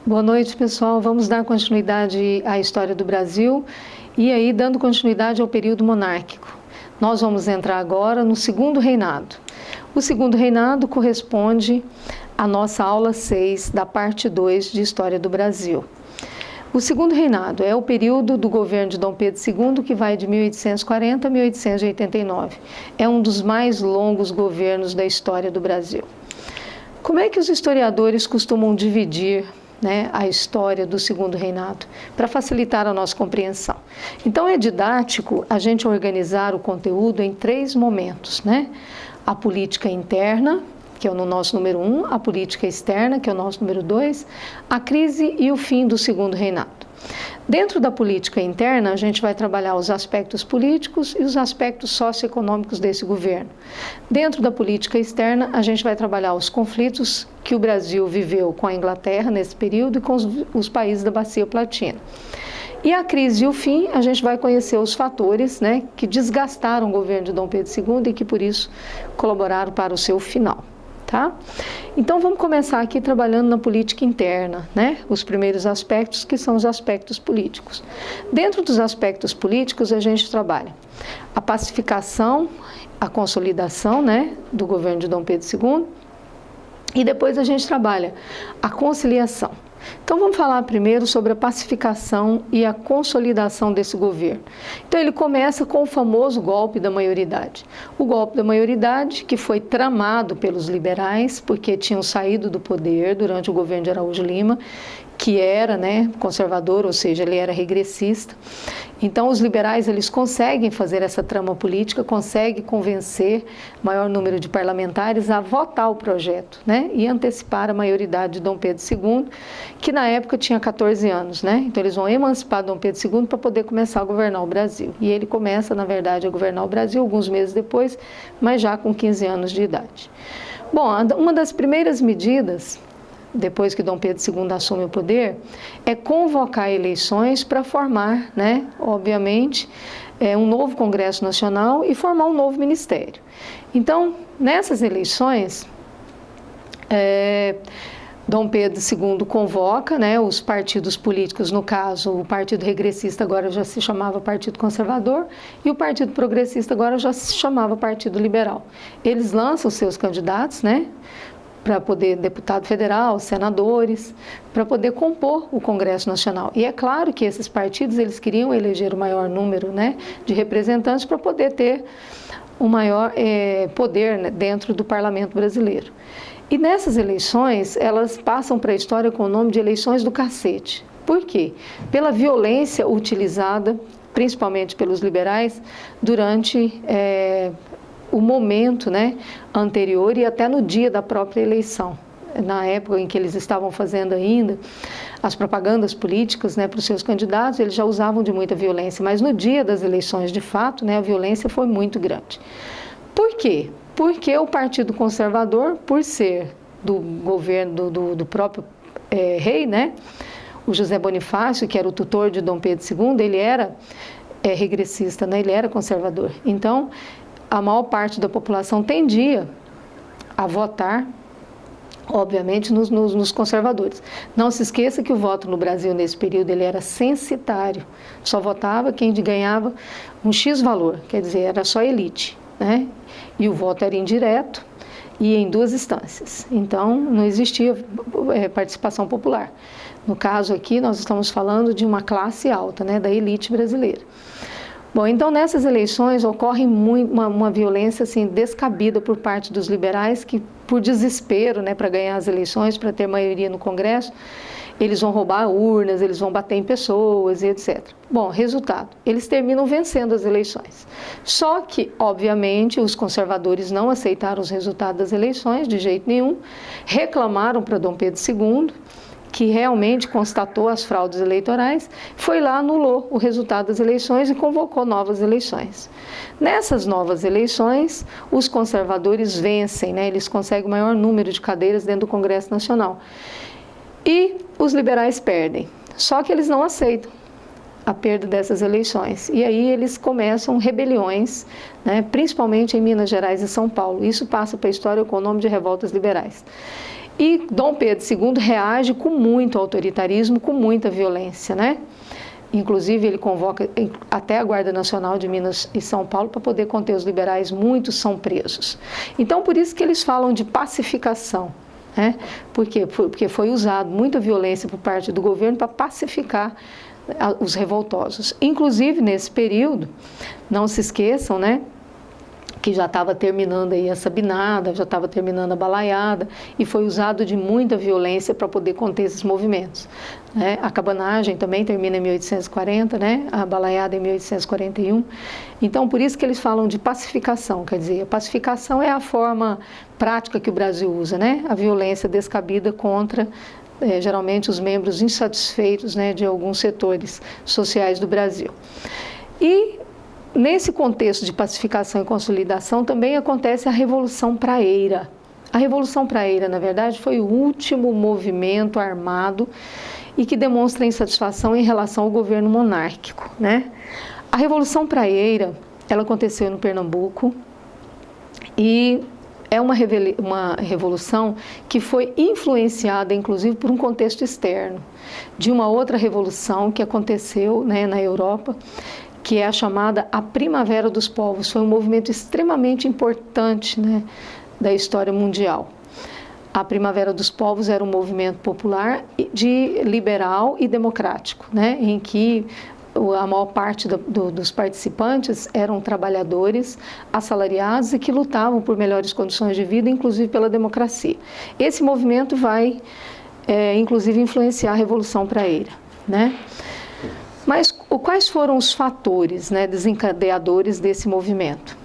Boa noite, pessoal. Vamos dar continuidade à história do Brasil e aí dando continuidade ao período monárquico. Nós vamos entrar agora no segundo reinado. O segundo reinado corresponde à nossa aula 6 da parte 2 de História do Brasil. O segundo reinado é o período do governo de Dom Pedro II, que vai de 1840 a 1889. É um dos mais longos governos da história do Brasil. Como é que os historiadores costumam dividir a história do segundo reinado, para facilitar a nossa compreensão? Então é didático a gente organizar o conteúdo em 3 momentos, A política interna, que é o nosso número 1, a política externa, que é o nosso número 2, a crise e o fim do segundo reinado. Dentro da política interna, a gente vai trabalhar os aspectos políticos e os aspectos socioeconômicos desse governo. Dentro da política externa, a gente vai trabalhar os conflitos que o Brasil viveu com a Inglaterra nesse período e com os países da Bacia Platina. E a crise e o fim, a gente vai conhecer os fatores que desgastaram o governo de Dom Pedro II e que, por isso, colaboraram para o seu final. Então vamos começar aqui trabalhando na política interna, os primeiros aspectos, que são os aspectos políticos. Dentro dos aspectos políticos a gente trabalha a pacificação, a consolidação do governo de Dom Pedro II, e depois a gente trabalha a conciliação. Então vamos falar primeiro sobre a pacificação e a consolidação desse governo. Então ele começa com o famoso golpe da maioridade. O golpe da maioridade, que foi tramado pelos liberais, porque tinham saído do poder durante o governo de Araújo Lima, que era conservador, ou seja, ele era regressista. Então os liberais eles conseguem fazer essa trama política, conseguem convencer o maior número de parlamentares a votar o projeto, e antecipar a maioridade de Dom Pedro II, que na época tinha 14 anos, Então eles vão emancipar Dom Pedro II para poder começar a governar o Brasil. E ele começa, na verdade, a governar o Brasil alguns meses depois, mas já com 15 anos de idade. Bom, uma das primeiras medidas, depois que Dom Pedro II assume o poder, é convocar eleições para formar, obviamente, um novo Congresso Nacional e formar um novo ministério. Então, nessas eleições, Dom Pedro II convoca os partidos políticos, no caso, o Partido Regressista agora já se chamava Partido Conservador e o Partido Progressista agora já se chamava Partido Liberal. Eles lançam seus candidatos, para poder deputado federal, senadores, para poder compor o Congresso Nacional. E é claro que esses partidos eles queriam eleger o maior número de representantes para poder ter o maior poder dentro do parlamento brasileiro. E nessas eleições, elas passam para a história com o nome de eleições do cacete. Por quê? Pela violência utilizada, principalmente pelos liberais, durante o momento anterior e até no dia da própria eleição. Na época em que eles estavam fazendo ainda as propagandas políticas para os seus candidatos, eles já usavam de muita violência, mas no dia das eleições, de fato, a violência foi muito grande. Por quê? Porque o Partido Conservador, por ser do governo do próprio rei, o José Bonifácio, que era o tutor de Dom Pedro II, ele era regressista, ele era conservador. Então, a maior parte da população tendia a votar, obviamente, nos conservadores. Não se esqueça que o voto no Brasil nesse período ele era censitário. Só votava quem ganhava um X valor, quer dizer, era só elite, E o voto era indireto e em 2 instâncias. Então, não existia participação popular. No caso aqui, nós estamos falando de uma classe alta, da elite brasileira. Bom, então nessas eleições ocorre uma violência assim, descabida por parte dos liberais que, por desespero, para ganhar as eleições, para ter maioria no Congresso, eles vão roubar urnas, eles vão bater em pessoas e etc. Bom, resultado, eles terminam vencendo as eleições. Só que, obviamente, os conservadores não aceitaram os resultados das eleições de jeito nenhum, reclamaram para Dom Pedro II, que realmente constatou as fraudes eleitorais, foi lá, anulou o resultado das eleições e convocou novas eleições. Nessas novas eleições, os conservadores vencem, eles conseguem o maior número de cadeiras dentro do Congresso Nacional. E os liberais perdem, só que eles não aceitam a perda dessas eleições. E aí eles começam rebeliões, principalmente em Minas Gerais e São Paulo. Isso passa para a história com o nome de revoltas liberais. E Dom Pedro II reage com muito autoritarismo, com muita violência, né? Inclusive, ele convoca até a Guarda Nacional de Minas e São Paulo para poder conter os liberais, muitos são presos. Então, por isso que eles falam de pacificação, né? Por quê? Porque foi usado muita violência por parte do governo para pacificar os revoltosos. Inclusive, nesse período, não se esqueçam, né? Que já estava terminando aí a sabinada, já estava terminando a balaiada, e foi usado de muita violência para poder conter esses movimentos, né? A cabanagem também termina em 1840, né? A balaiada em 1841. Então, por isso que eles falam de pacificação, quer dizer, a pacificação é a forma prática que o Brasil usa, né? A violência descabida contra, geralmente, os membros insatisfeitos, né, de alguns setores sociais do Brasil. E nesse contexto de pacificação e consolidação também acontece a Revolução Praeira. A Revolução Praeira, na verdade, foi o último movimento armado e que demonstra insatisfação em relação ao governo monárquico, né? A Revolução Praeira, ela aconteceu no Pernambuco e é uma revolução que foi influenciada, inclusive, por um contexto externo, de uma outra revolução que aconteceu, né, na Europa, que é a chamada a Primavera dos Povos. Foi um movimento extremamente importante, né, da história mundial. A Primavera dos Povos era um movimento popular, liberal e democrático, né, em que a maior parte dos participantes eram trabalhadores assalariados e que lutavam por melhores condições de vida, inclusive pela democracia. Esse movimento vai, inclusive, influenciar a Revolução Praeira, né? Mas quais foram os fatores, né, desencadeadores desse movimento?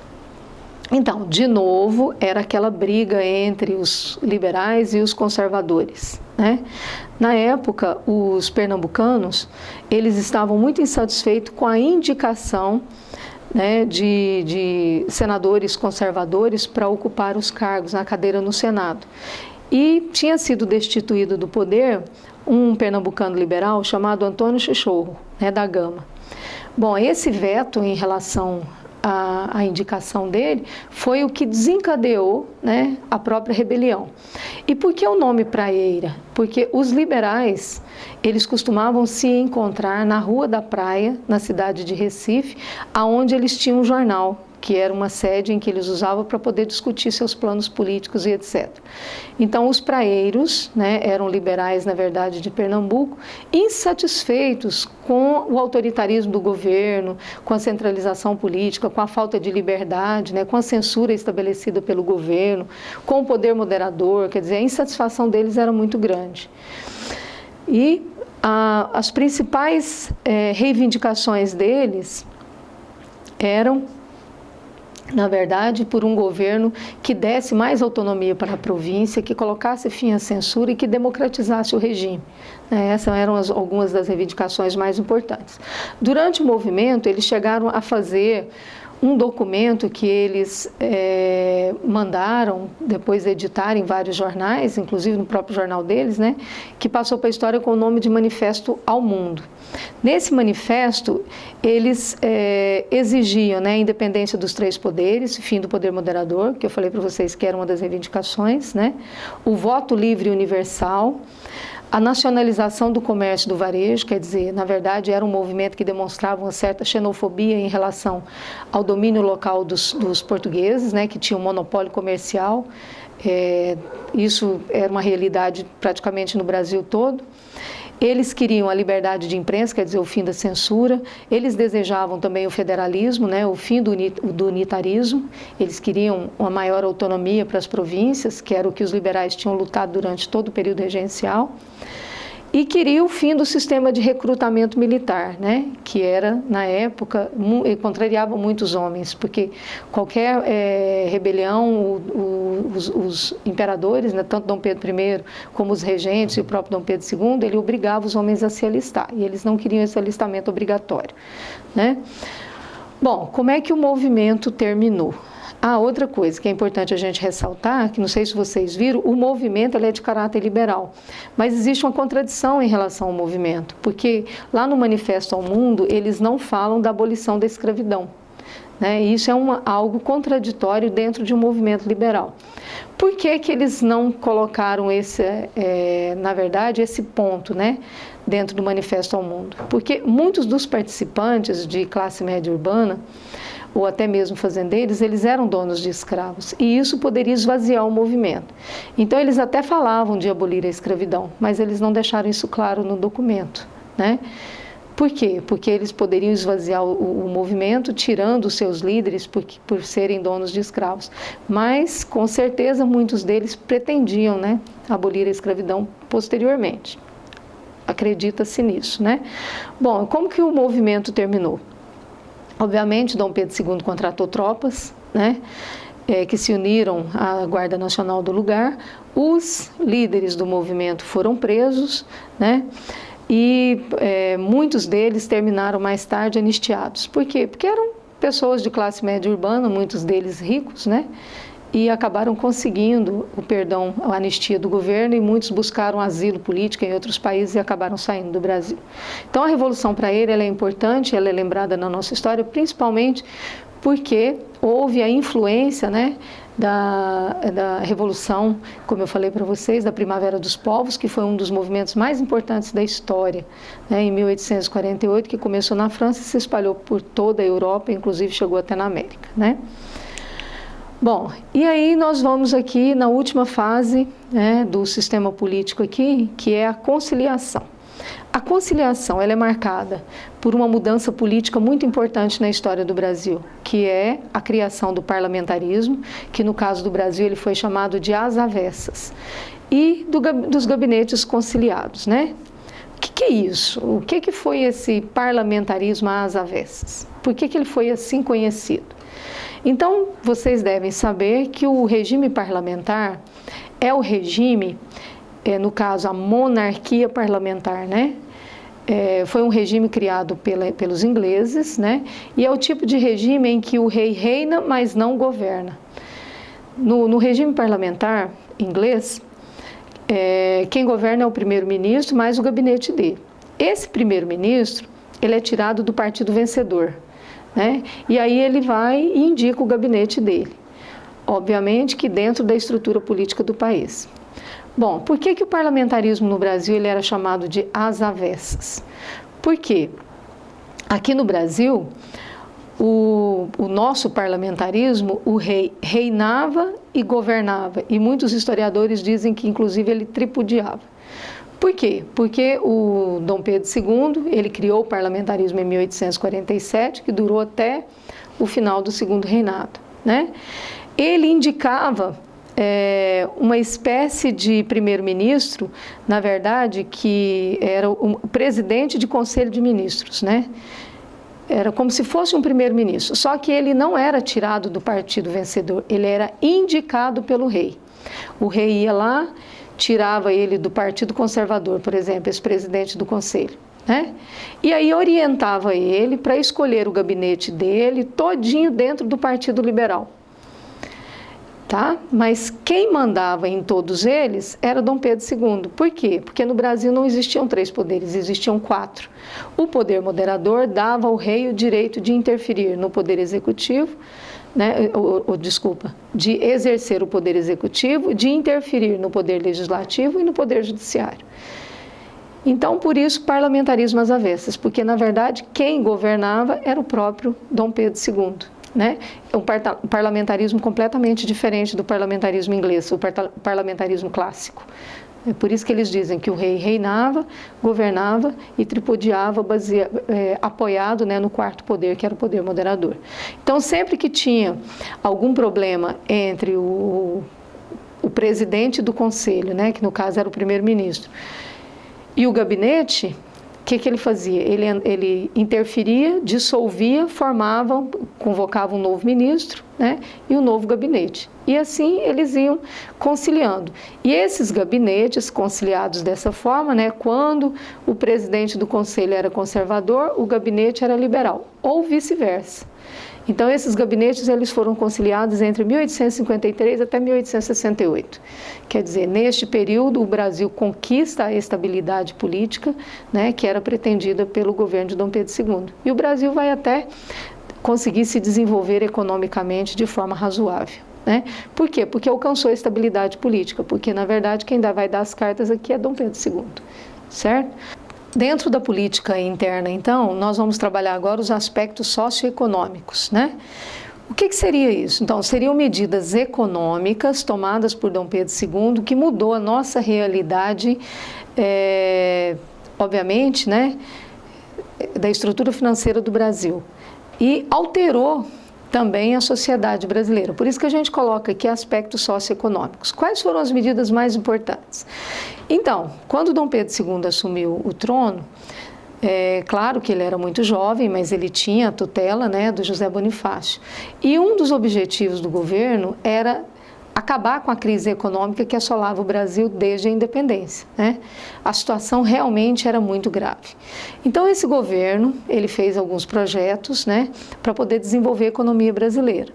Então, de novo, era aquela briga entre os liberais e os conservadores, né? Na época, os pernambucanos, eles estavam muito insatisfeitos com a indicação, né, de senadores conservadores para ocupar os cargos na cadeira no Senado. E tinha sido destituído do poder um pernambucano liberal chamado Antônio Chichorro, né, da Gama. Bom, esse veto em relação à indicação dele foi o que desencadeou, né, a própria rebelião. E por que o nome Praeira? Porque os liberais, eles costumavam se encontrar na Rua da Praia, na cidade de Recife, aonde eles tinham um jornal, que era uma sede em que eles usavam para poder discutir seus planos políticos e etc. Então, os praeiros, né, eram liberais, na verdade, de Pernambuco, insatisfeitos com o autoritarismo do governo, com a centralização política, com a falta de liberdade, né, com a censura estabelecida pelo governo, com o poder moderador, quer dizer, a insatisfação deles era muito grande. E as principais reivindicações deles eram, na verdade, por um governo que desse mais autonomia para a província, que colocasse fim à censura e que democratizasse o regime. Essas eram algumas das reivindicações mais importantes. Durante o movimento, eles chegaram a fazer um documento que eles mandaram depois editar em vários jornais, inclusive no próprio jornal deles, né, que passou para a história com o nome de Manifesto ao Mundo. Nesse manifesto, eles exigiam, né, a independência dos três poderes, o fim do poder moderador, que eu falei para vocês que era uma das reivindicações, né, o voto livre e universal, a nacionalização do comércio e do varejo, quer dizer, na verdade era um movimento que demonstrava uma certa xenofobia em relação ao domínio local dos portugueses, né, que tinham um monopólio comercial. Isso era uma realidade praticamente no Brasil todo. Eles queriam a liberdade de imprensa, quer dizer, o fim da censura. Eles desejavam também o federalismo, né, o fim do unitarismo. Eles queriam uma maior autonomia para as províncias, que era o que os liberais tinham lutado durante todo o período regencial. E queria o fim do sistema de recrutamento militar, né, que era, na época, contrariava muitos homens, porque qualquer rebelião, os imperadores, né, tanto Dom Pedro I como os regentes e o próprio Dom Pedro II, ele obrigava os homens a se alistar, e eles não queriam esse alistamento obrigatório, né? Bom, como é que o movimento terminou? Outra coisa que é importante a gente ressaltar, que não sei se vocês viram, o movimento ele é de caráter liberal, mas existe uma contradição em relação ao movimento, porque lá no Manifesto ao Mundo eles não falam da abolição da escravidão, né? E isso é algo contraditório dentro de um movimento liberal. Por que que eles não colocaram na verdade, esse ponto, né, dentro do Manifesto ao Mundo? Porque muitos dos participantes de classe média urbana, ou até mesmo fazendeiros, eles eram donos de escravos, e isso poderia esvaziar o movimento. Então eles até falavam de abolir a escravidão, mas eles não deixaram isso claro no documento, né? Por quê? Porque eles poderiam esvaziar o movimento, tirando os seus líderes por serem donos de escravos. Mas, com certeza, muitos deles pretendiam, né, abolir a escravidão posteriormente. Acredita-se nisso, né? Bom, como que o movimento terminou? Obviamente, Dom Pedro II contratou tropas, né, que se uniram à Guarda Nacional do lugar. Os líderes do movimento foram presos, né? E muitos deles terminaram mais tarde anistiados. Por quê? Porque eram pessoas de classe média urbana, muitos deles ricos, né? E acabaram conseguindo o perdão, a anistia do governo, e muitos buscaram asilo político em outros países e acabaram saindo do Brasil. Então a Revolução para ele ela é importante, ela é lembrada na nossa história, principalmente porque houve a influência, né, da Revolução, como eu falei para vocês, da Primavera dos Povos, que foi um dos movimentos mais importantes da história, né, em 1848, que começou na França e se espalhou por toda a Europa, inclusive chegou até na América, né? Bom, e aí nós vamos aqui na última fase, né, do sistema político aqui, que é a conciliação. A conciliação ela é marcada por uma mudança política muito importante na história do Brasil, que é a criação do parlamentarismo, que no caso do Brasil ele foi chamado de às avessas, e dos gabinetes conciliados, né? O que é isso? O que foi esse parlamentarismo às avessas? Por que ele foi assim conhecido? Então, vocês devem saber que o regime parlamentar é o regime, no caso, a monarquia parlamentar, né? Foi um regime criado pelos ingleses, né? E é o tipo de regime em que o rei reina, mas não governa. No regime parlamentar inglês, quem governa é o primeiro-ministro, mais o gabinete dele. Esse primeiro-ministro, ele é tirado do partido vencedor, né? E aí ele vai e indica o gabinete dele, obviamente que dentro da estrutura política do país. Bom, por que o parlamentarismo no Brasil ele era chamado de às avessas? Porque aqui no Brasil, o nosso parlamentarismo, o rei reinava e governava, e muitos historiadores dizem que inclusive ele tripudiava. Por quê? Porque o Dom Pedro II, ele criou o parlamentarismo em 1847, que durou até o final do segundo reinado, né? Ele indicava uma espécie de primeiro-ministro, na verdade, que era o presidente de conselho de ministros, né? Era como se fosse um primeiro-ministro, só que ele não era tirado do partido vencedor, ele era indicado pelo rei. O rei ia lá, tirava ele do Partido Conservador, por exemplo, esse presidente do conselho, né? E aí orientava ele para escolher o gabinete dele todinho dentro do Partido Liberal. Tá? Mas quem mandava em todos eles era Dom Pedro II. Por quê? Porque no Brasil não existiam 3 poderes, existiam 4. O poder moderador dava ao rei o direito de interferir no poder executivo, né? De exercer o poder executivo, de interferir no poder legislativo e no poder judiciário. Então, por isso, parlamentarismo às avessas, porque, na verdade, quem governava era o próprio Dom Pedro II. Né? Um parlamentarismo completamente diferente do parlamentarismo inglês, o parlamentarismo clássico. É por isso que eles dizem que o rei reinava, governava e tripudiava, apoiado, né, no 4º poder, que era o poder moderador. Então, sempre que tinha algum problema entre o presidente do conselho, né, que no caso era o primeiro-ministro, e o gabinete, o que ele fazia? Ele interferia, dissolvia, convocava um novo ministro, né, e um novo gabinete. E assim eles iam conciliando. E esses gabinetes conciliados dessa forma, né, quando o presidente do conselho era conservador, o gabinete era liberal, ou vice-versa. Então, esses gabinetes eles foram conciliados entre 1853 até 1868. Quer dizer, neste período, o Brasil conquista a estabilidade política, né, que era pretendida pelo governo de Dom Pedro II. E o Brasil vai até conseguir se desenvolver economicamente de forma razoável. Né? Por quê? Porque alcançou a estabilidade política, porque na verdade quem vai dar as cartas aqui é Dom Pedro II, certo? Dentro da política interna, então, nós vamos trabalhar agora os aspectos socioeconômicos, né? O que seria isso? Então, seriam medidas econômicas tomadas por Dom Pedro II que mudou a nossa realidade, obviamente, né, da estrutura financeira do Brasil e alterou também a sociedade brasileira. Por isso que a gente coloca aqui aspectos socioeconômicos. Quais foram as medidas mais importantes? Então, quando Dom Pedro II assumiu o trono, claro que ele era muito jovem, mas ele tinha a tutela, né, do José Bonifácio. E um dos objetivos do governo era acabar com a crise econômica que assolava o Brasil desde a independência, né? A situação realmente era muito grave. Então esse governo, ele fez alguns projetos, né, para poder desenvolver a economia brasileira.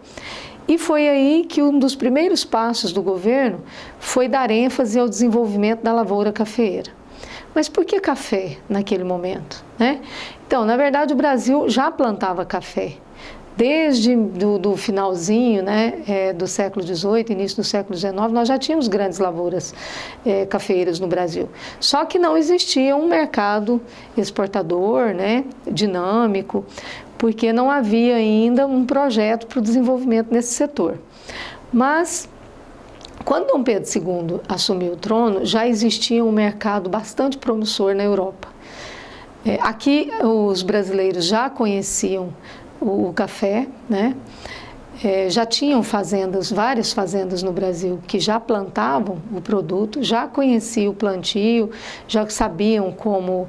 E foi aí que um dos primeiros passos do governo foi dar ênfase ao desenvolvimento da lavoura cafeeira. Mas por que café naquele momento, né? Então, na verdade, o Brasil já plantava café. Desde do finalzinho, né, do século XVIII, início do século XIX, nós já tínhamos grandes lavouras cafeeiras no Brasil. Só que não existia um mercado exportador, né, dinâmico, porque não havia ainda um projeto para o desenvolvimento nesse setor. Mas, quando Dom Pedro II assumiu o trono, já existia um mercado bastante promissor na Europa. Aqui, os brasileiros já conheciam o café, né? Já tinham fazendas, várias fazendas no Brasil que já plantavam o produto, já conheciam o plantio, já sabiam como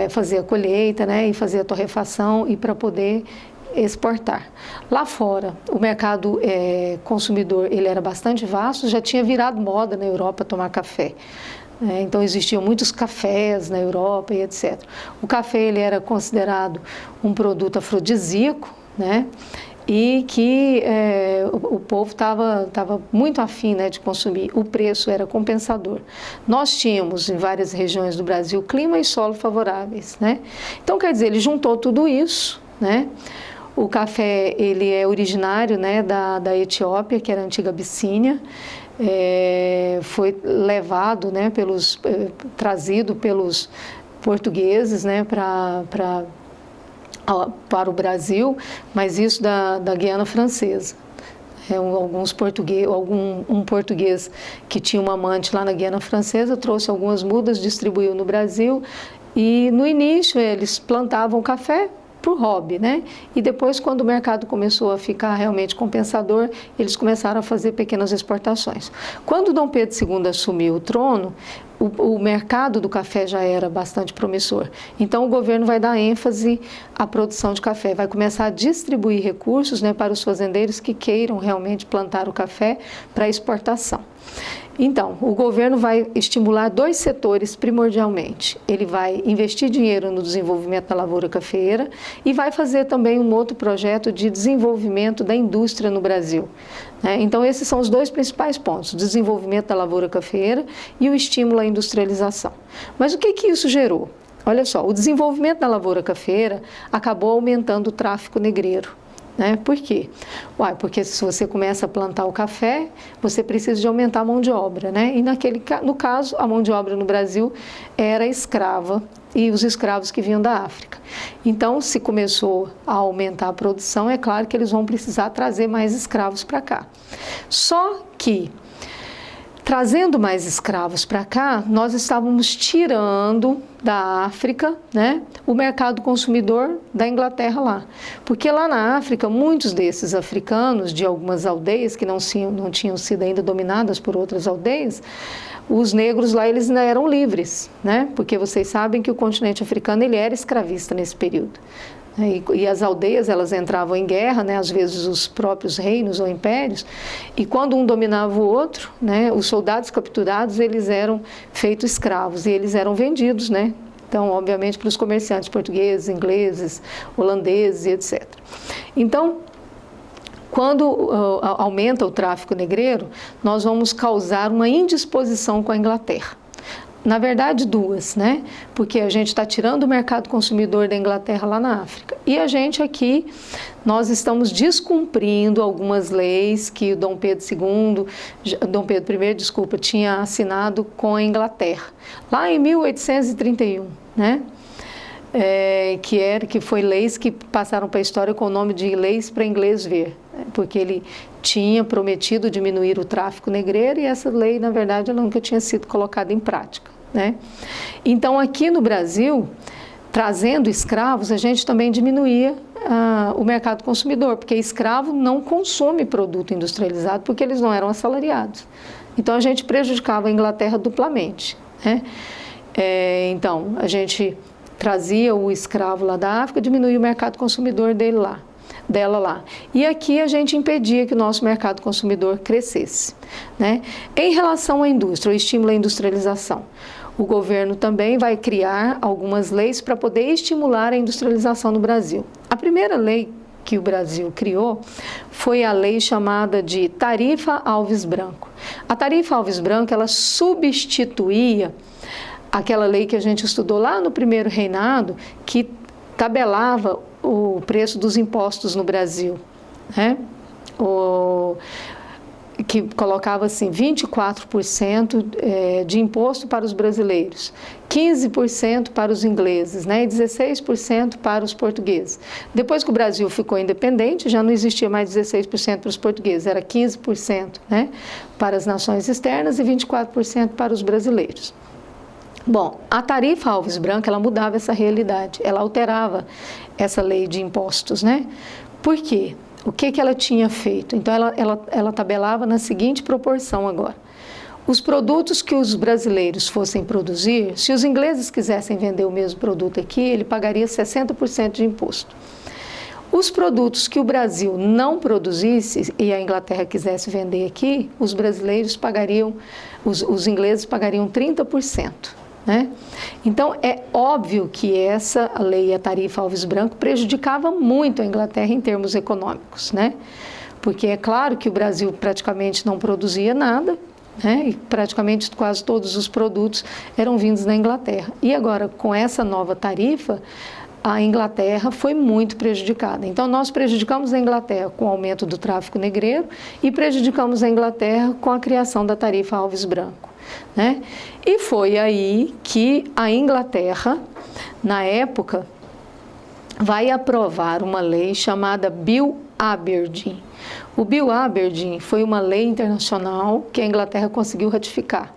fazer a colheita, né? E fazer a torrefação e para poder exportar. Lá fora, o mercado consumidor ele era bastante vasto, já tinha virado moda na Europa tomar café. Então existiam muitos cafés na Europa e etc. O café ele era considerado um produto afrodisíaco, né? E que o povo estava muito afim, né, de consumir. O preço era compensador. Nós tínhamos em várias regiões do Brasil clima e solo favoráveis, né? Então quer dizer, ele juntou tudo isso, né? O café ele é originário, né, da Etiópia, que era a antiga Abissínia. Foi levado, né, trazido pelos portugueses, né, para o Brasil, mas isso da Guiana Francesa. Um português que tinha uma amante lá na Guiana Francesa trouxe algumas mudas, distribuiu no Brasil e no início eles plantavam café por hobby, né? E depois, quando o mercado começou a ficar realmente compensador, eles começaram a fazer pequenas exportações. Quando Dom Pedro II assumiu o trono, o mercado do café já era bastante promissor. Então, o governo vai dar ênfase à produção de café, vai começar a distribuir recursos, né, para os fazendeiros que queiram realmente plantar o café para exportação. Então, o governo vai estimular dois setores primordialmente. Ele vai investir dinheiro no desenvolvimento da lavoura cafeeira e vai fazer também um outro projeto de desenvolvimento da indústria no Brasil. Então, esses são os dois principais pontos, o desenvolvimento da lavoura cafeeira e o estímulo à industrialização. Mas o que isso gerou? Olha só, o desenvolvimento da lavoura cafeeira acabou aumentando o tráfico negreiro. Por quê? Porque se você começa a plantar o café, você precisa de aumentar a mão de obra, né? E no caso, a mão de obra no Brasil era escrava e os escravos que vinham da África. Então, se começou a aumentar a produção, é claro que eles vão precisar trazer mais escravos para cá. Só que, trazendo mais escravos para cá, nós estávamos tirando da África, né, o mercado consumidor da Inglaterra lá. Porque lá na África, muitos desses africanos de algumas aldeias que não tinham sido ainda dominadas por outras aldeias, os negros lá eles ainda eram livres, né? Porque vocês sabem que o continente africano ele era escravista nesse período. E as aldeias elas entravam em guerra, né, às vezes os próprios reinos ou impérios, e quando um dominava o outro, né, os soldados capturados eles eram feitos escravos e eles eram vendidos, né? Então, obviamente, para os comerciantes portugueses, ingleses, holandeses e etc. Então, quando aumenta o tráfico negreiro, nós vamos causar uma indisposição com a Inglaterra. Na verdade, duas, né? Porque a gente está tirando o mercado consumidor da Inglaterra lá na África. E a gente aqui, nós estamos descumprindo algumas leis que o Dom Pedro I, desculpa, tinha assinado com a Inglaterra, lá em 1831, né? Que foi leis que passaram para a história com o nome de leis para inglês ver, porque ele tinha prometido diminuir o tráfico negreiro e essa lei, na verdade, ela nunca tinha sido colocada em prática, né? Então, aqui no Brasil, trazendo escravos, a gente também diminuía o mercado consumidor, porque escravo não consome produto industrializado porque eles não eram assalariados. Então, a gente prejudicava a Inglaterra duplamente, né? Então, a gente trazia o escravo lá da África, diminuía o mercado consumidor dela lá. E aqui a gente impedia que o nosso mercado consumidor crescesse, né? Em relação à indústria, o estímulo à industrialização, o governo também vai criar algumas leis para poder estimular a industrialização no Brasil. A primeira lei que o Brasil criou foi a lei chamada de Tarifa Alves Branco. A Tarifa Alves Branco, ela substituía aquela lei que a gente estudou lá no primeiro reinado, que tabelava o preço dos impostos no Brasil, né? Que colocava assim 24% de imposto para os brasileiros, 15% para os ingleses, né? E 16% para os portugueses. Depois que o Brasil ficou independente, já não existia mais 16% para os portugueses, era 15%, né? Para as nações externas e 24% para os brasileiros. Bom, a Tarifa Alves Branco, ela mudava essa realidade, ela alterava essa lei de impostos, né? Por quê? O que ela tinha feito? Então, ela tabelava na seguinte proporção agora. Os produtos que os brasileiros fossem produzir, se os ingleses quisessem vender o mesmo produto aqui, ele pagaria 60% de imposto. Os produtos que o Brasil não produzisse e a Inglaterra quisesse vender aqui, os brasileiros pagariam, os ingleses pagariam 30%. Né? Então, é óbvio que essa lei, a Tarifa Alves Branco, prejudicava muito a Inglaterra em termos econômicos, né? Porque é claro que o Brasil praticamente não produzia nada, né? E praticamente quase todos os produtos eram vindos da Inglaterra. E agora, com essa nova tarifa, a Inglaterra foi muito prejudicada. Então, nós prejudicamos a Inglaterra com o aumento do tráfico negreiro e prejudicamos a Inglaterra com a criação da Tarifa Alves Branco, né? E foi aí que a Inglaterra, na época, vai aprovar uma lei chamada Bill Aberdeen. O Bill Aberdeen foi uma lei internacional que a Inglaterra conseguiu ratificar.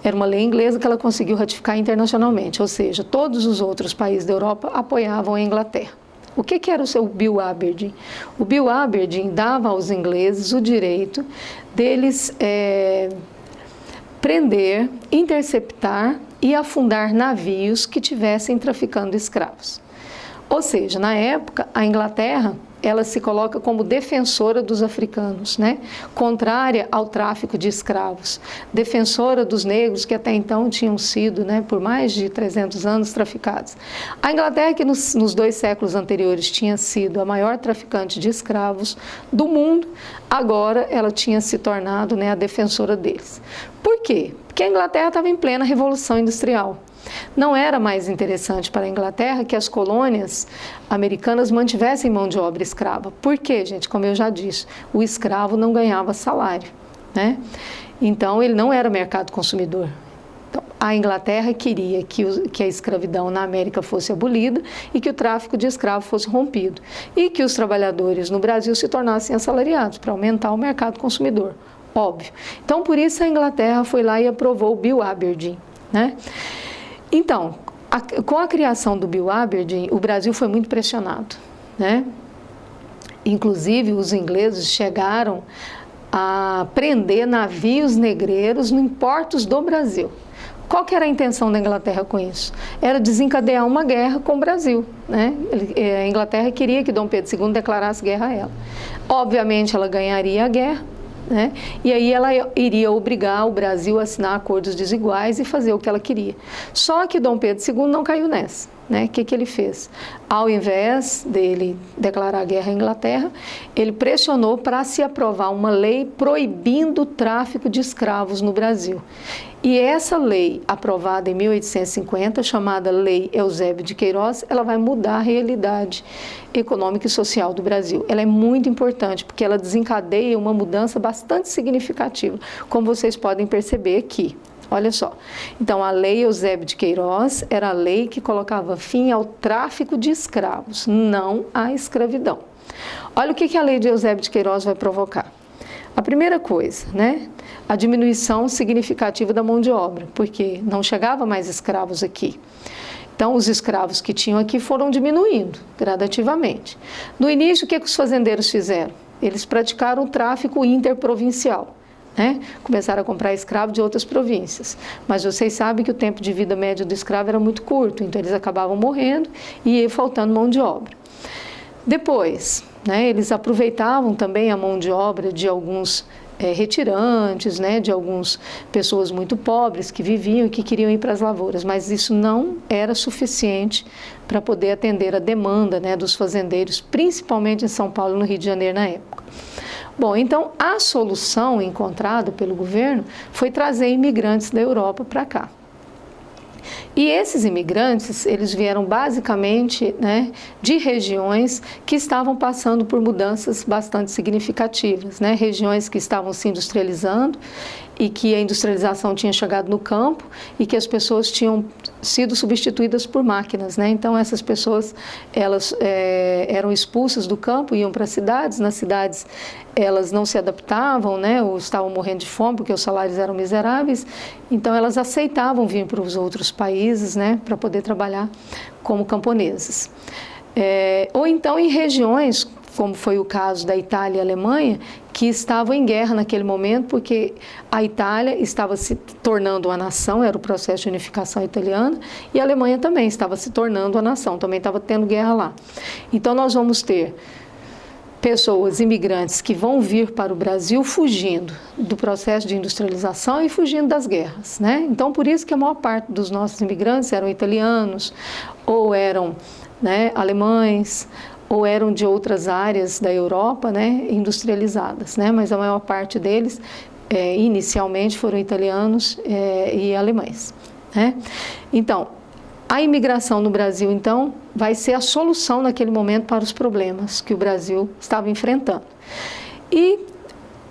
Era uma lei inglesa que ela conseguiu ratificar internacionalmente, ou seja, todos os outros países da Europa apoiavam a Inglaterra. O que era o seu Bill Aberdeen? O Bill Aberdeen dava aos ingleses o direito deles prender, interceptar e afundar navios que tivessem traficando escravos. Ou seja, na época, a Inglaterra, ela se coloca como defensora dos africanos, né? Contrária ao tráfico de escravos, defensora dos negros que até então tinham sido, né, por mais de 300 anos traficados. A Inglaterra, que nos 2 séculos anteriores tinha sido a maior traficante de escravos do mundo, agora ela tinha se tornado, né, a defensora deles. Por quê? Porque a Inglaterra estava em plena Revolução Industrial. Não era mais interessante para a Inglaterra que as colônias americanas mantivessem mão de obra escrava. Por quê, gente? Como eu já disse, o escravo não ganhava salário, né? Então, ele não era mercado consumidor. Então, a Inglaterra queria que a escravidão na América fosse abolida e que o tráfico de escravo fosse rompido. E que os trabalhadores no Brasil se tornassem assalariados, para aumentar o mercado consumidor, óbvio. Então, por isso a Inglaterra foi lá e aprovou o Bill Aberdeen, né? Então, com a criação do Bill Aberdeen, o Brasil foi muito pressionado, né? Inclusive, os ingleses chegaram a prender navios negreiros em portos do Brasil. Qual que era a intenção da Inglaterra com isso? Era desencadear uma guerra com o Brasil, né? A Inglaterra queria que Dom Pedro II declarasse guerra a ela. Obviamente, ela ganharia a guerra, né? E aí ela iria obrigar o Brasil a assinar acordos desiguais e fazer o que ela queria. Só que Dom Pedro II não caiu nessa. né? O que ele fez? Ao invés dele declarar guerra à Inglaterra, ele pressionou para se aprovar uma lei proibindo o tráfico de escravos no Brasil. E essa lei, aprovada em 1850, chamada Lei Eusébio de Queiroz, ela vai mudar a realidade econômica e social do Brasil. Ela é muito importante, porque ela desencadeia uma mudança bastante significativa, como vocês podem perceber aqui. Olha só, então a Lei Eusébio de Queiroz era a lei que colocava fim ao tráfico de escravos, não à escravidão. Olha o que a Lei de Eusébio de Queiroz vai provocar. A primeira coisa, né, a diminuição significativa da mão de obra, porque não chegava mais escravos aqui. Então, os escravos que tinham aqui foram diminuindo gradativamente. No início, o que os fazendeiros fizeram? Eles praticaram o tráfico interprovincial. Né? Começaram a comprar escravo de outras províncias, mas vocês sabem que o tempo de vida médio do escravo era muito curto, então eles acabavam morrendo e ia faltando mão de obra. Depois, né, eles aproveitavam também a mão de obra de alguns retirantes, né, de algumas pessoas muito pobres que viviam e que queriam ir para as lavouras, mas isso não era suficiente para poder atender a demanda, né, dos fazendeiros, principalmente em São Paulo e no Rio de Janeiro na época. Bom, então a solução encontrada pelo governo foi trazer imigrantes da Europa para cá. E esses imigrantes, eles vieram basicamente, né, de regiões que estavam passando por mudanças bastante significativas, né, regiões que estavam se industrializando e que a industrialização tinha chegado no campo e que as pessoas tinham sido substituídas por máquinas, né? Então essas pessoas, elas eram expulsas do campo, iam para as cidades, nas cidades elas não se adaptavam, né? Ou estavam morrendo de fome porque os salários eram miseráveis, então elas aceitavam vir para os outros países, né? Para poder trabalhar como camponesas. Ou então em regiões, como foi o caso da Itália e Alemanha, que estavam em guerra naquele momento, porque a Itália estava se tornando uma nação, era o processo de unificação italiana, e a Alemanha também estava se tornando uma nação, também estava tendo guerra lá. Então nós vamos ter pessoas, imigrantes, que vão vir para o Brasil fugindo do processo de industrialização e fugindo das guerras, né? Então por isso que a maior parte dos nossos imigrantes eram italianos, ou eram, né, alemães, ou eram de outras áreas da Europa, né, industrializadas, né, mas a maior parte deles, inicialmente, foram italianos e alemães, né. Então, a imigração no Brasil, então, vai ser a solução naquele momento para os problemas que o Brasil estava enfrentando. E,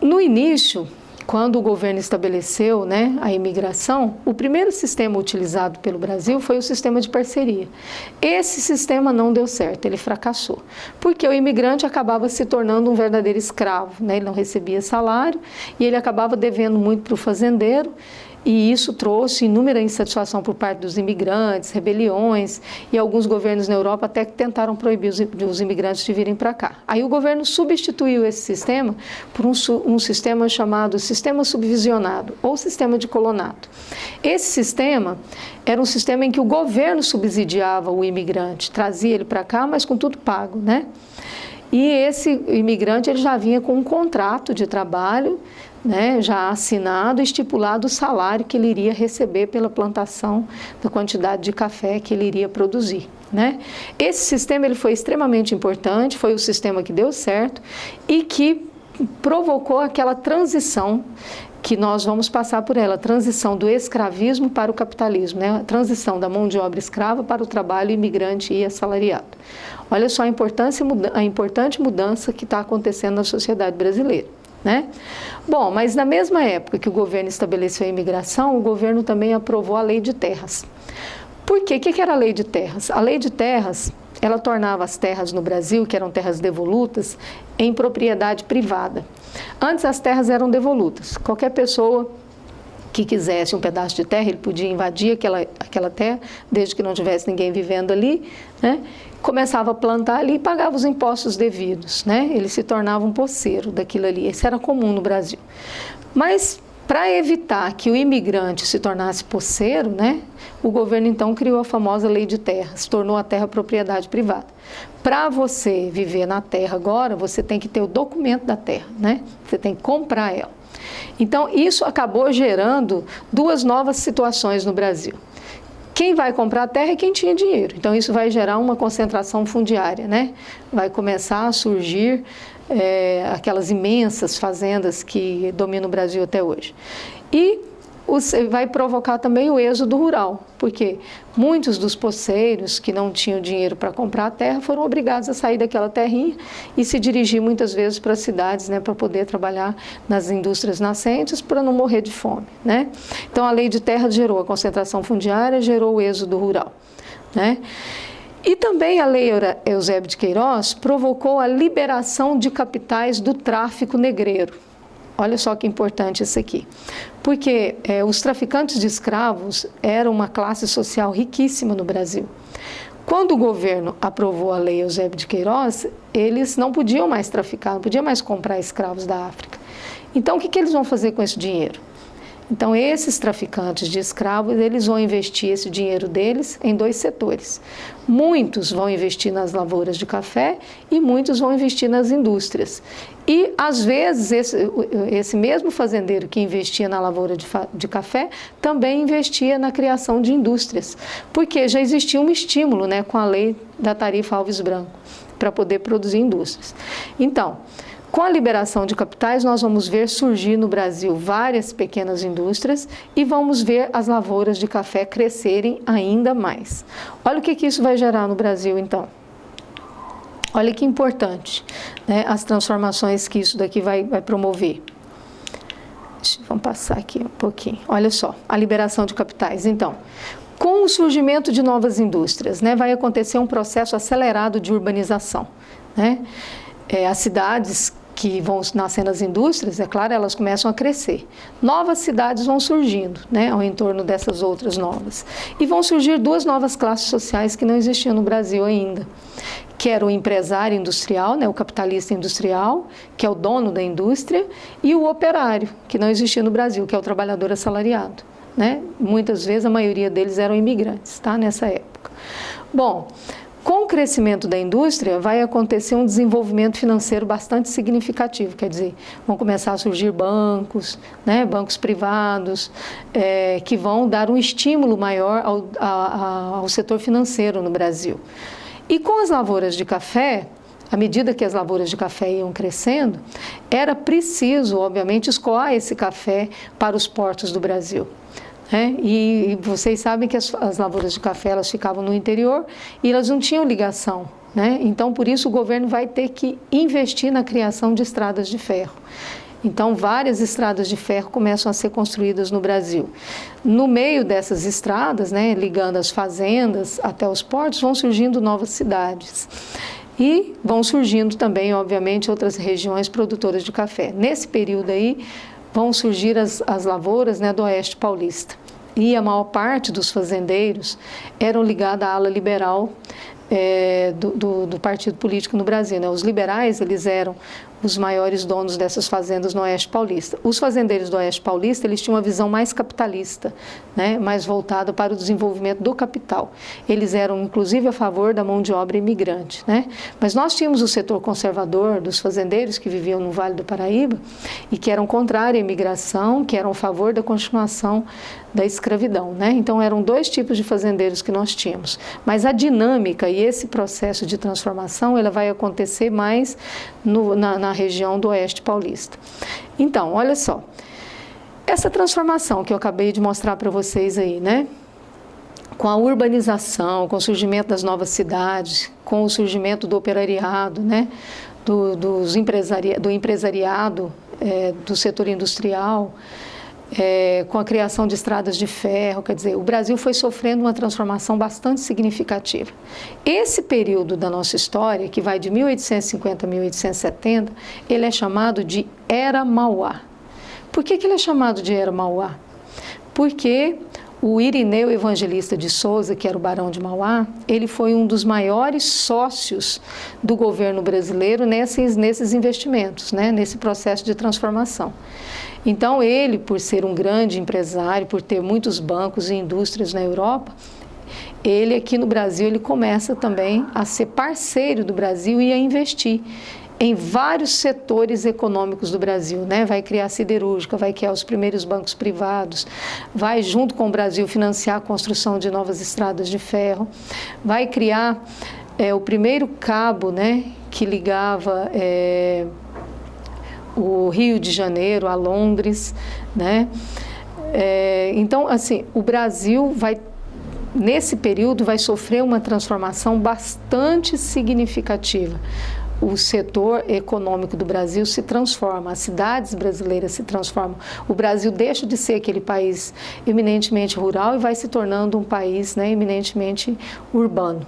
no início, quando o governo estabeleceu, né, a imigração, o primeiro sistema utilizado pelo Brasil foi o sistema de parceria. Esse sistema não deu certo, ele fracassou, porque o imigrante acabava se tornando um verdadeiro escravo, né? Ele não recebia salário e ele acabava devendo muito para o fazendeiro. E isso trouxe inúmera insatisfação por parte dos imigrantes, rebeliões, e alguns governos na Europa até que tentaram proibir os imigrantes de virem para cá. Aí o governo substituiu esse sistema por um sistema chamado sistema subvisionado, ou sistema de colonato. Esse sistema era um sistema em que o governo subsidiava o imigrante, trazia ele para cá, mas com tudo pago, né? E esse imigrante ele já vinha com um contrato de trabalho, né, já assinado e estipulado o salário que ele iria receber pela plantação da quantidade de café que ele iria produzir, né? Esse sistema ele foi extremamente importante, foi o sistema que deu certo e que provocou aquela transição que nós vamos passar por ela, a transição do escravismo para o capitalismo, né? A transição da mão de obra escrava para o trabalho imigrante e assalariado. Olha só a importante mudança que está acontecendo na sociedade brasileira, né? Bom, mas na mesma época que o governo estabeleceu a imigração, o governo também aprovou a Lei de Terras. Por quê? O que era a Lei de Terras? A Lei de Terras, ela tornava as terras no Brasil, que eram terras devolutas, em propriedade privada. Antes as terras eram devolutas. Qualquer pessoa que quisesse um pedaço de terra, ele podia invadir aquela terra, desde que não tivesse ninguém vivendo ali, né? Começava a plantar ali e pagava os impostos devidos, né? Ele se tornava um posseiro daquilo ali. Isso era comum no Brasil. Mas, para evitar que o imigrante se tornasse posseiro, né, o governo então criou a famosa Lei de Terras, tornou a terra propriedade privada. Para você viver na terra agora, você tem que ter o documento da terra, né? Você tem que comprar ela. Então, isso acabou gerando duas novas situações no Brasil. Quem vai comprar a terra é quem tinha dinheiro. Então, isso vai gerar uma concentração fundiária, né? Vai começar a surgir aquelas imensas fazendas que dominam o Brasil até hoje. E vai provocar também o êxodo rural, porque muitos dos poceiros que não tinham dinheiro para comprar a terra foram obrigados a sair daquela terrinha e se dirigir muitas vezes para as cidades, né, para poder trabalhar nas indústrias nascentes, para não morrer de fome, né? Então, a lei de terra gerou a concentração fundiária, gerou o êxodo rural, né? E também a lei Eusébio de Queiroz provocou a liberação de capitais do tráfico negreiro. Olha só que importante isso aqui, porque os traficantes de escravos eram uma classe social riquíssima no Brasil. Quando o governo aprovou a lei Eusébio de Queiroz, eles não podiam mais traficar, não podiam mais comprar escravos da África. Então, o que eles vão fazer com esse dinheiro? Então, esses traficantes de escravos, eles vão investir esse dinheiro deles em dois setores. Muitos vão investir nas lavouras de café e muitos vão investir nas indústrias. E, às vezes, esse mesmo fazendeiro que investia na lavoura de café também investia na criação de indústrias, porque já existia um estímulo, né, com a lei da tarifa Alves Branco, para poder produzir indústrias. Então, com a liberação de capitais, nós vamos ver surgir no Brasil várias pequenas indústrias e vamos ver as lavouras de café crescerem ainda mais. Olha o que isso vai gerar no Brasil, então. Olha que importante, né, as transformações que isso daqui vai promover. Vamos passar aqui um pouquinho. Olha só, a liberação de capitais. Então, com o surgimento de novas indústrias, né, vai acontecer um processo acelerado de urbanização, né? As cidades que vão nascendo as indústrias, é claro, elas começam a crescer. Novas cidades vão surgindo, né, ao entorno dessas outras novas. E vão surgir duas novas classes sociais que não existiam no Brasil ainda, que era o empresário industrial, né, o capitalista industrial, que é o dono da indústria, e o operário, que não existia no Brasil, que é o trabalhador assalariado, né? Muitas vezes a maioria deles eram imigrantes, tá, nessa época. Bom, com o crescimento da indústria, vai acontecer um desenvolvimento financeiro bastante significativo, quer dizer, vão começar a surgir bancos, né, bancos privados, que vão dar um estímulo maior ao setor financeiro no Brasil. E com as lavouras de café, à medida que as lavouras de café iam crescendo, era preciso, obviamente, escoar esse café para os portos do Brasil. E vocês sabem que as lavouras de café elas ficavam no interior e elas não tinham ligação, né? Então, por isso, o governo vai ter que investir na criação de estradas de ferro. Então, várias estradas de ferro começam a ser construídas no Brasil. No meio dessas estradas, né, ligando as fazendas até os portos, vão surgindo novas cidades. E vão surgindo também, obviamente, outras regiões produtoras de café. Nesse período aí, vão surgir as lavouras, né, do Oeste Paulista. E a maior parte dos fazendeiros eram ligados à ala liberal do partido político no Brasil, né? Os liberais, eles eram os maiores donos dessas fazendas no Oeste Paulista. Os fazendeiros do Oeste Paulista, eles tinham uma visão mais capitalista, né? Mais voltada para o desenvolvimento do capital. Eles eram, inclusive, a favor da mão de obra imigrante, né? Mas nós tínhamos o setor conservador dos fazendeiros que viviam no Vale do Paraíba e que eram contrários à imigração, que eram a favor da continuação da escravidão, né? Então, eram dois tipos de fazendeiros que nós tínhamos. Mas a dinâmica e esse processo de transformação, ela vai acontecer mais na região do Oeste Paulista. Então, olha só, essa transformação que eu acabei de mostrar para vocês aí, né? Com a urbanização, com o surgimento das novas cidades, com o surgimento do operariado, né? Do empresariado, do setor industrial, com a criação de estradas de ferro, quer dizer, o Brasil foi sofrendo uma transformação bastante significativa. Esse período da nossa história, que vai de 1850 a 1870, ele é chamado de Era Mauá. Por que ele é chamado de Era Mauá? Porque o Irineu Evangelista de Souza, que era o Barão de Mauá, ele foi um dos maiores sócios do governo brasileiro nesses investimentos, né, nesse processo de transformação. Então, ele, por ser um grande empresário, por ter muitos bancos e indústrias na Europa, ele aqui no Brasil, ele começa também a ser parceiro do Brasil e a investir em vários setores econômicos do Brasil, né? Vai criar siderúrgica, vai criar os primeiros bancos privados, vai, junto com o Brasil, financiar a construção de novas estradas de ferro, vai criar o primeiro cabo, né, que ligava o Rio de Janeiro a Londres, né? Então, assim, o Brasil vai, nesse período, vai sofrer uma transformação bastante significativa. O setor econômico do Brasil se transforma, as cidades brasileiras se transformam. O Brasil deixa de ser aquele país eminentemente rural e vai se tornando um país, né, eminentemente urbano.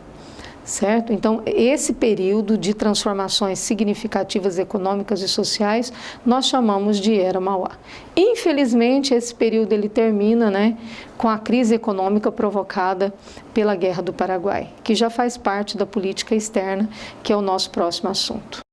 Certo? Então, esse período de transformações significativas econômicas e sociais, nós chamamos de Era Mauá. Infelizmente, esse período ele termina, né, com a crise econômica provocada pela Guerra do Paraguai, que já faz parte da política externa, que é o nosso próximo assunto.